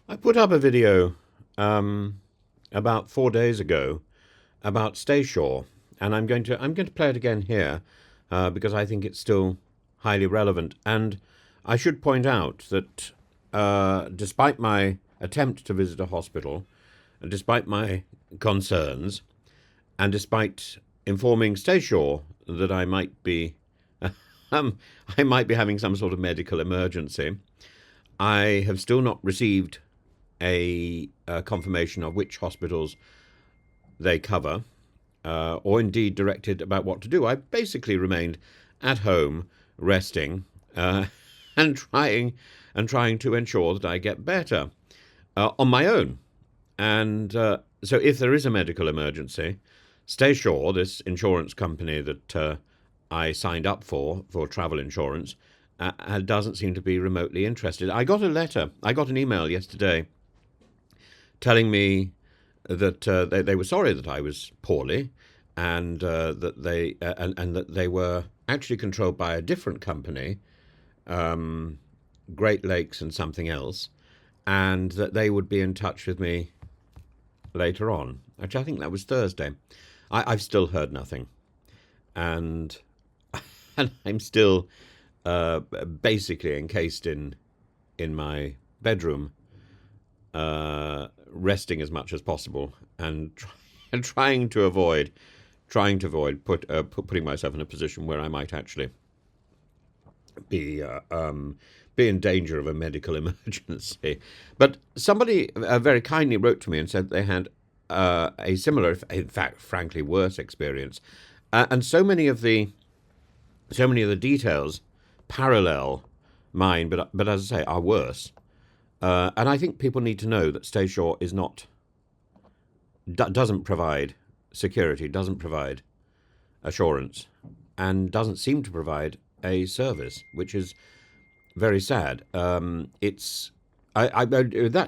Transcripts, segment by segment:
I put up a video about 4 days ago about Staysure, and I'm going to play it again here because I think it's still highly relevant. And I should point out that despite my attempt to visit a hospital, and despite my concerns, and despite informing Staysure that I might be I might be having some sort of medical emergency, I have still not received a confirmation of which hospitals they cover, or indeed directed about what to do. I basically remained at home, resting, and trying to ensure that I get better on my own. And so, if there is a medical emergency, Staysure, this insurance company that I signed up for travel insurance, doesn't seem to be remotely interested. I got an email yesterday telling me that they were sorry that I was poorly, and that they were actually controlled by a different company, Great Lakes and something else, and that they would be in touch with me later on. Actually, I think that was Thursday. I've still heard nothing, and I'm still basically encased in my bedroom, resting as much as possible, and trying to avoid putting myself in a position where I might actually be in danger of a medical emergency. But somebody very kindly wrote to me and said they had a similar, in fact, frankly, worse experience, and so many of the details parallel mine, but as I say, are worse. And I think people need to know that Staysure doesn't provide security, doesn't provide assurance, and doesn't seem to provide a service, which is very sad. That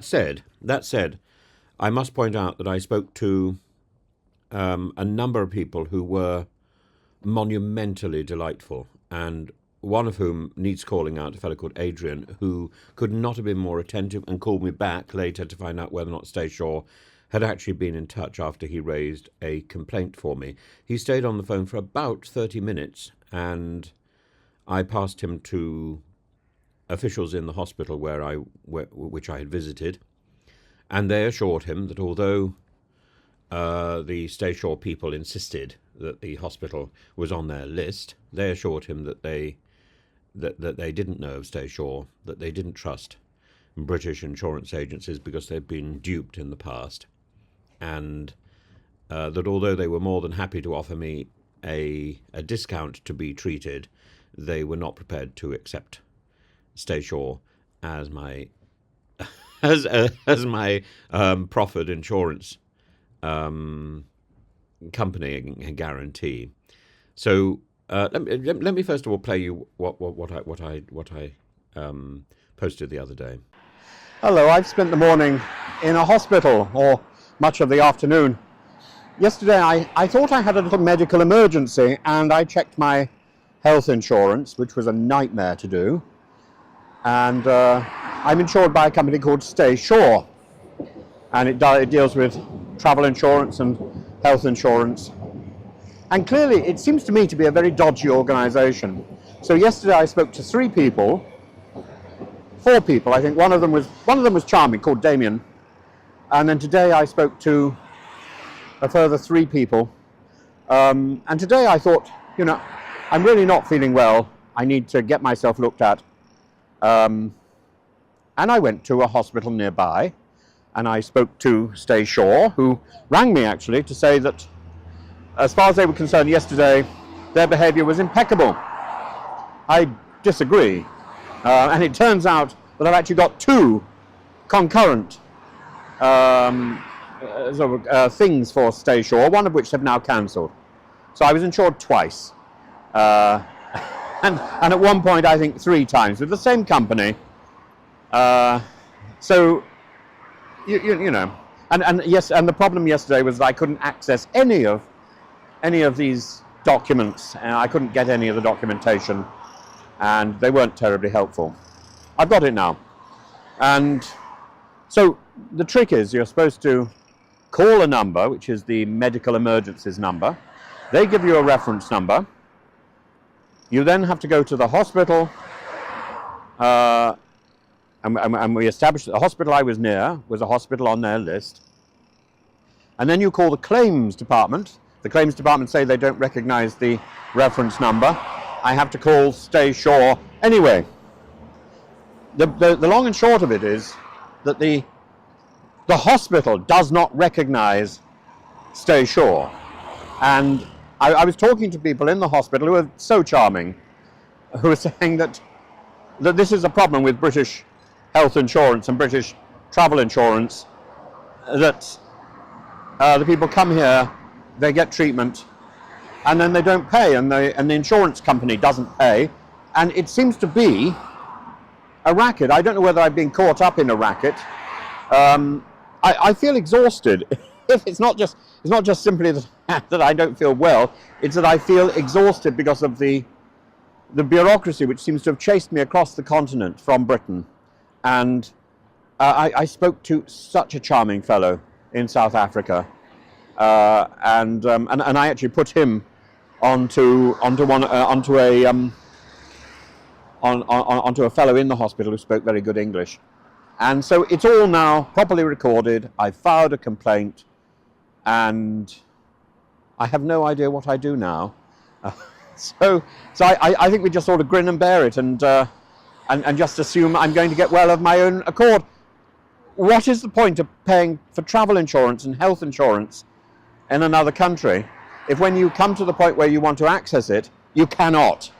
said, I must point out that I spoke to a number of people who were monumentally delightful, and one of whom needs calling out, a fellow called Adrian, who could not have been more attentive and called me back later to find out whether or not Staysure had actually been in touch after he raised a complaint for me. He stayed on the phone for about 30 minutes, and I passed him to officials in the hospital which I had visited, and they assured him that although the Staysure people insisted that the hospital was on their list, they assured him that they didn't know of Staysure, that they didn't trust British insurance agencies because they'd been duped in the past, and that although they were more than happy to offer me a discount to be treated, they were not prepared to accept Staysure as my as my proffered insurance company and guarantee. So let me first of all play you what I posted the other day. Hello, I've spent the morning in a hospital, or much of the afternoon. Yesterday I thought I had a little medical emergency, and I checked my health insurance, which was a nightmare to do. And I'm insured by a company called Staysure, and it deals with travel insurance and health insurance. And clearly, it seems to me to be a very dodgy organisation. So yesterday I spoke to four people. I think one of them was charming, called Damien. And then today I spoke to a further 3 people. And today I thought, I'm really not feeling well. I need to get myself looked at. And I went to a hospital nearby, and I spoke to Staysure, who rang me actually to say that, as far as they were concerned yesterday, their behaviour was impeccable. I disagree. And it turns out that I've actually got 2 concurrent things for Staysure, one of which they've now cancelled. So I was insured twice. And at one point, I think 3 times with the same company. So, and yes, and the problem yesterday was that I couldn't access any of these documents, and I couldn't get any of the documentation, and they weren't terribly helpful. I've got it now, and So the trick is you're supposed to call a number, which is the medical emergencies number. They give you a reference number. You then have to go to the hospital, and we established that the hospital I was near was a hospital on their list. And then you call the claims department. The claims department say they don't recognize the reference number. I have to call Staysure. Anyway, the long and short of it is that the hospital does not recognize Staysure. And I was talking to people in the hospital who are so charming, who are saying that this is a problem with British health insurance and British travel insurance, that the people come here, they get treatment, and then they don't pay, and the insurance company doesn't pay, and it seems to be a racket. I don't know whether I've been caught up in a racket. I feel exhausted. If it's not just simply that I don't feel well, it's that I feel exhausted because of the bureaucracy which seems to have chased me across the continent from Britain. And I spoke to such a charming fellow in South Africa, and I actually put him onto a fellow in the hospital who spoke very good English. And so it's all now properly recorded. I filed a complaint, and I have no idea what I do now. So I think we just sort of grin and bear it, and just assume I'm going to get well of my own accord. What is the point of paying for travel insurance and health insurance in another country if when you come to the point where you want to access it, you cannot,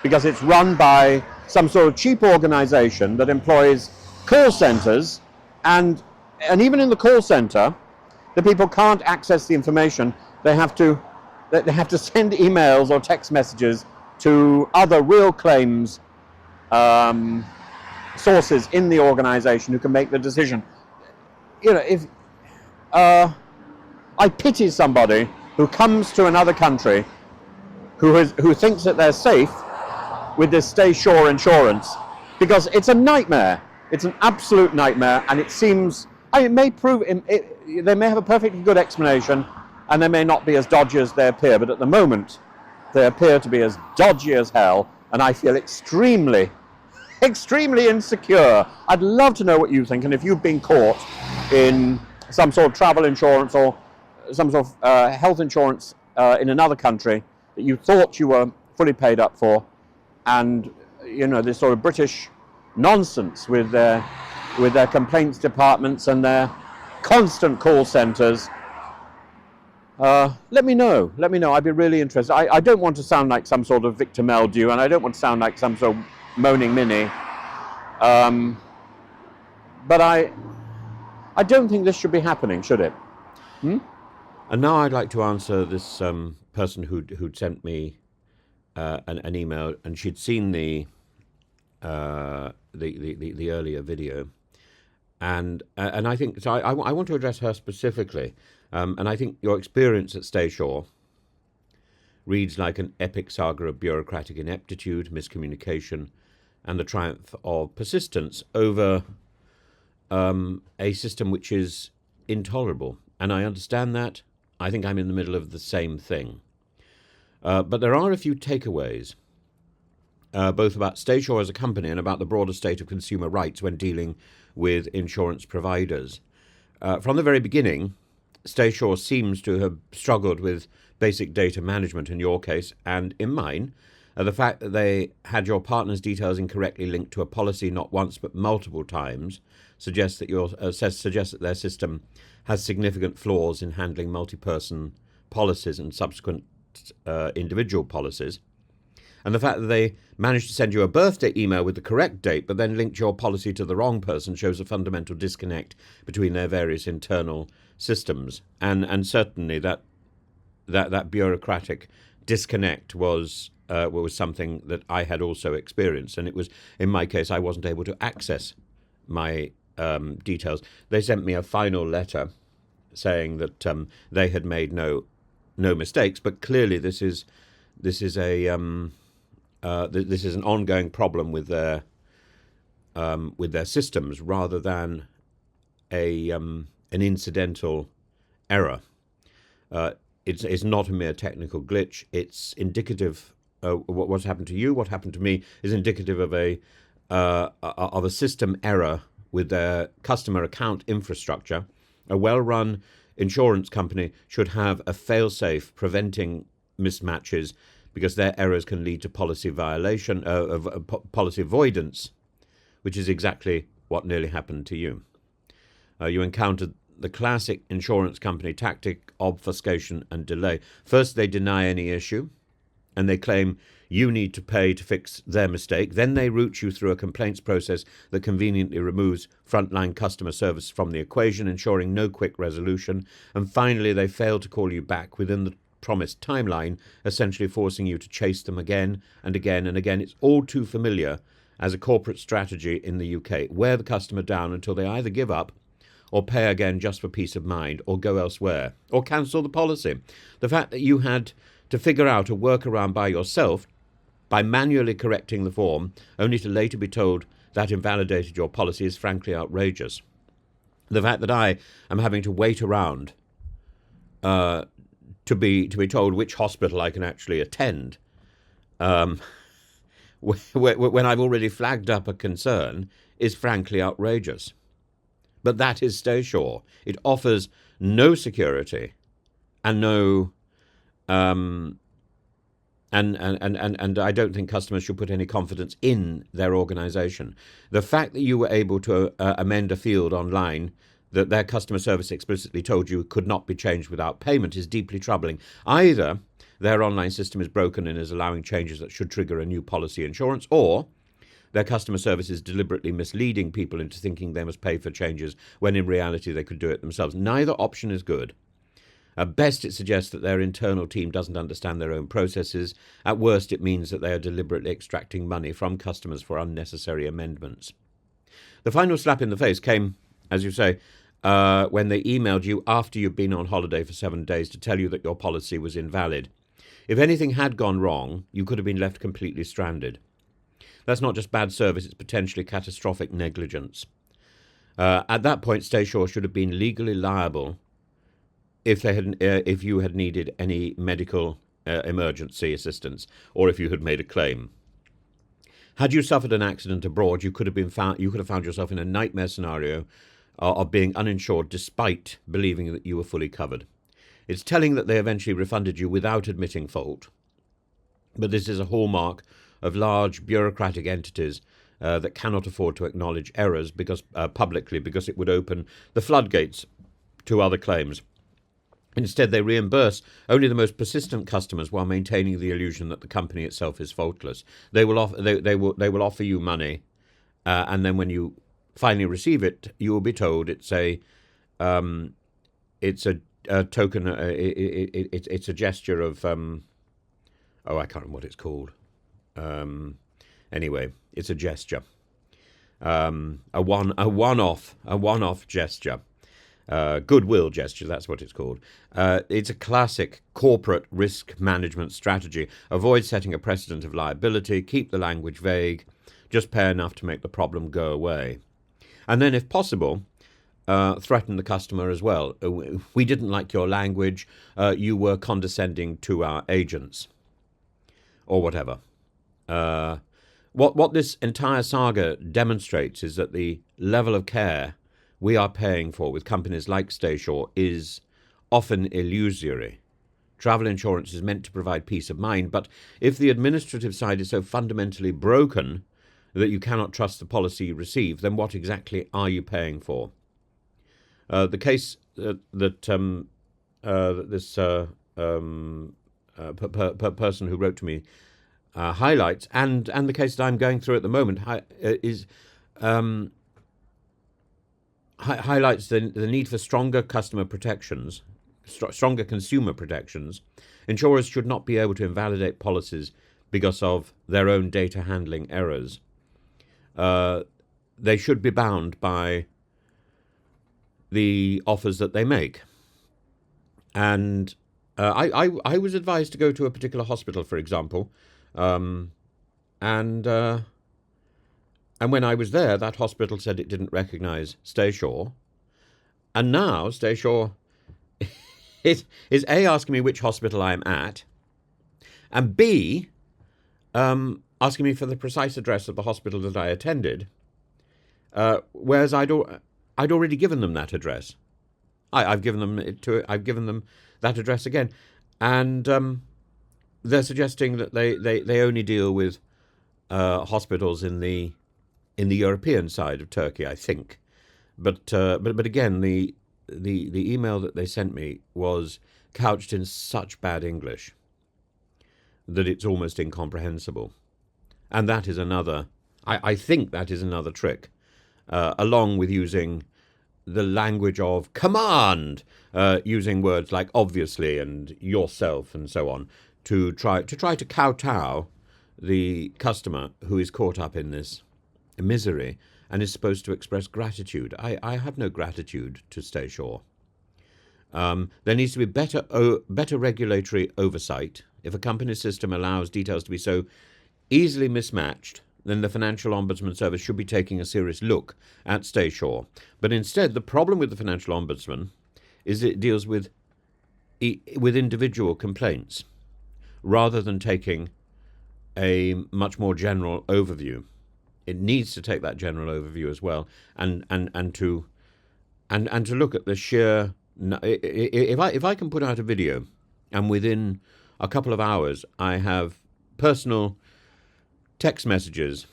because it's run by some sort of cheap organization that employs call centers, and even in the call center, the people can't access the information. They have to send emails or text messages to other real claims sources in the organization who can make the decision. You know, if I pity somebody who comes to another country who thinks that they're safe with this Staysure insurance, because it's a nightmare. It's an absolute nightmare, and it seems, it may prove, they may have a perfectly good explanation, and they may not be as dodgy as they appear, but at the moment, they appear to be as dodgy as hell, and I feel extremely insecure. I'd love to know what you think, and if you've been caught in some sort of travel insurance or some sort of health insurance in another country that you thought you were fully paid up for, and you know, this sort of British nonsense with their complaints departments and their constant call centers. Let me know. I'd be really interested. I don't want to sound like some sort of Victor Meldrew, and I don't want to sound like some sort of moaning Minnie. But I don't think this should be happening, should it? And now I'd like to answer this person who'd sent me an email, and she'd seen the earlier video, and I think so. I want to address her specifically, and I think your experience at Staysure reads like an epic saga of bureaucratic ineptitude, miscommunication, and the triumph of persistence over a system which is intolerable. And I understand that. I think I'm in the middle of the same thing. But there are a few takeaways, both about Staysure as a company and about the broader state of consumer rights when dealing with insurance providers. From the very beginning, Staysure seems to have struggled with basic data management in your case, and in mine. The fact that they had your partner's details incorrectly linked to a policy not once but multiple times suggests that their system has significant flaws in handling multi-person policies and subsequent individual policies. And the fact that they managed to send you a birthday email with the correct date but then linked your policy to the wrong person shows a fundamental disconnect between their various internal systems. And certainly that bureaucratic disconnect was something that I had also experienced. And it was, in my case, I wasn't able to access my details. They sent me a final letter saying that they had made no mistakes, but clearly this is an ongoing problem with their systems rather than an incidental error. It's not a mere technical glitch. It's indicative. What's happened to you, what happened to me, is indicative of a system error with their customer account infrastructure. A well-run insurance company should have a fail-safe preventing mismatches, because their errors can lead to policy violation, policy avoidance, which is exactly what nearly happened to you. You encountered the classic insurance company tactic: obfuscation and delay. First, they deny any issue, and they claim you need to pay to fix their mistake. Then they route you through a complaints process that conveniently removes frontline customer service from the equation, ensuring no quick resolution. And finally, they fail to call you back within the promised timeline, essentially forcing you to chase them again and again and again. It's all too familiar as a corporate strategy in the UK. Wear the customer down until they either give up or pay again just for peace of mind, or go elsewhere, or cancel the policy. The fact that you had to figure out a workaround by yourself by manually correcting the form, only to later be told that invalidated your policy, is frankly outrageous. The fact that I am having to wait around to be told which hospital I can actually attend, when I've already flagged up a concern, is frankly outrageous. But that is Staysure. It offers no security and no and I don't think customers should put any confidence in their organisation. The fact that you were able to amend a field online that their customer service explicitly told you could not be changed without payment is deeply troubling. Either their online system is broken and is allowing changes that should trigger a new policy insurance, or their customer service is deliberately misleading people into thinking they must pay for changes when in reality they could do it themselves. Neither option is good. At best, it suggests that their internal team doesn't understand their own processes. At worst, it means that they are deliberately extracting money from customers for unnecessary amendments. The final slap in the face came, as you say, when they emailed you after you'd been on holiday for 7 days to tell you that your policy was invalid. If anything had gone wrong, you could have been left completely stranded. That's not just bad service, it's potentially catastrophic negligence. At that point, Staysure should have been legally liable if you had needed any medical emergency assistance, or if you had made a claim. Had you suffered an accident abroad, you could have found yourself in a nightmare scenario of being uninsured despite believing that you were fully covered. It's telling that they eventually refunded you without admitting fault, but this is a hallmark of large bureaucratic entities that cannot afford to acknowledge errors publicly, because it would open the floodgates to other claims. Instead, they reimburse only the most persistent customers while maintaining the illusion that the company itself is faultless. They will offer you money, and then when you finally receive it, you will be told it's a token. It's a gesture of I can't remember what it's called. Anyway, it's a gesture, a one-off gesture. Goodwill gesture, that's what it's called. It's a classic corporate risk management strategy. Avoid setting a precedent of liability, keep the language vague, just pay enough to make the problem go away. And then, if possible, threaten the customer as well. We didn't like your language, you were condescending to our agents, or whatever. What this entire saga demonstrates is that the level of care we are paying for with companies like Staysure is often illusory. Travel insurance is meant to provide peace of mind, but if the administrative side is so fundamentally broken that you cannot trust the policy you receive, then what exactly are you paying for? The case that this person who wrote to me highlights, and the case that I'm going through at the moment, highlights the need for stronger customer protections, stronger consumer protections. Insurers should not be able to invalidate policies because of their own data handling errors. They should be bound by the offers that they make. And I was advised to go to a particular hospital, for example, and when I was there, that hospital said it didn't recognise Staysure, And now Staysure is A, asking me which hospital I'm at, and B, asking me for the precise address of the hospital that I attended, whereas I'd already given them that address. I've given them that address again, and they're suggesting that they only deal with hospitals in the European side of Turkey, I think. But again, the email that they sent me was couched in such bad English that it's almost incomprehensible. And that is another, I think that is another trick, along with using the language of command, using words like obviously and yourself and so on, to try to kowtow the customer who is caught up in this misery and is supposed to express gratitude. I have no gratitude to Staysure. There needs to be better regulatory oversight. If a company's system allows details to be so easily mismatched, then the Financial Ombudsman Service should be taking a serious look at Staysure. But instead, the problem with the Financial Ombudsman is it deals with individual complaints rather than taking a much more general overview. It needs to take that general overview as well, and to look at the sheer. If I can put out a video, and within a couple of hours I have personal text messages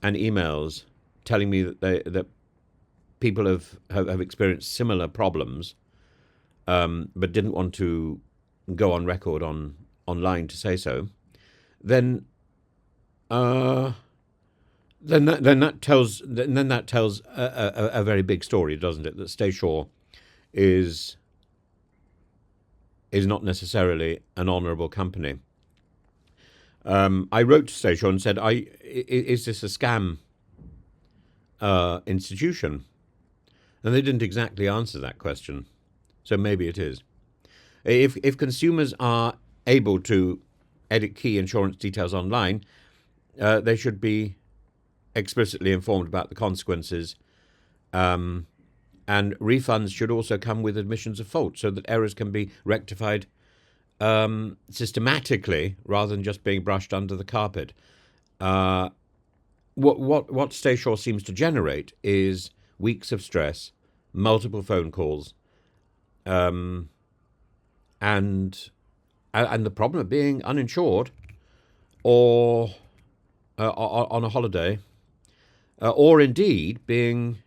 and emails telling me that people have experienced similar problems, but didn't want to go on record online to say so, then that tells a very big story, doesn't it? That Staysure is not necessarily an honourable company. I wrote to Staysure and said, "Is this a scam institution?" And they didn't exactly answer that question, so maybe it is. If consumers are able to edit key insurance details online, they should be explicitly informed about the consequences, and refunds should also come with admissions of fault so that errors can be rectified systematically rather than just being brushed under the carpet. What Staysure seems to generate is weeks of stress, multiple phone calls, and the problem of being uninsured or on a holiday, or indeed being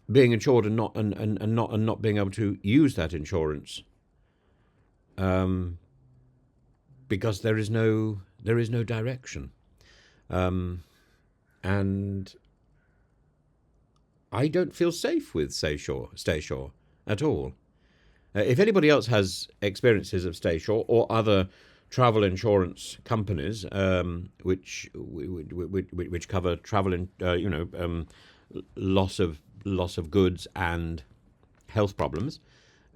insured and not being able to use that insurance, because there is no direction, and I don't feel safe with Staysure at all. If anybody else has experiences of Staysure or other travel insurance companies, which cover travel, loss of goods and health problems,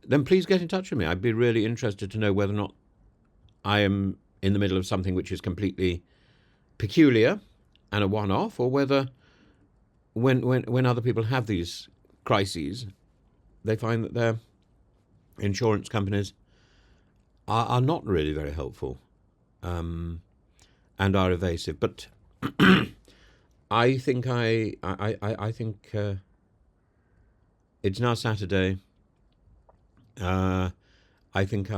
then please get in touch with me. I'd be really interested to know whether or not I am in the middle of something which is completely peculiar and a one-off, or whether when other people have these crises, they find that their insurance companies are not really very helpful, and are evasive. But I think it's now Saturday. I think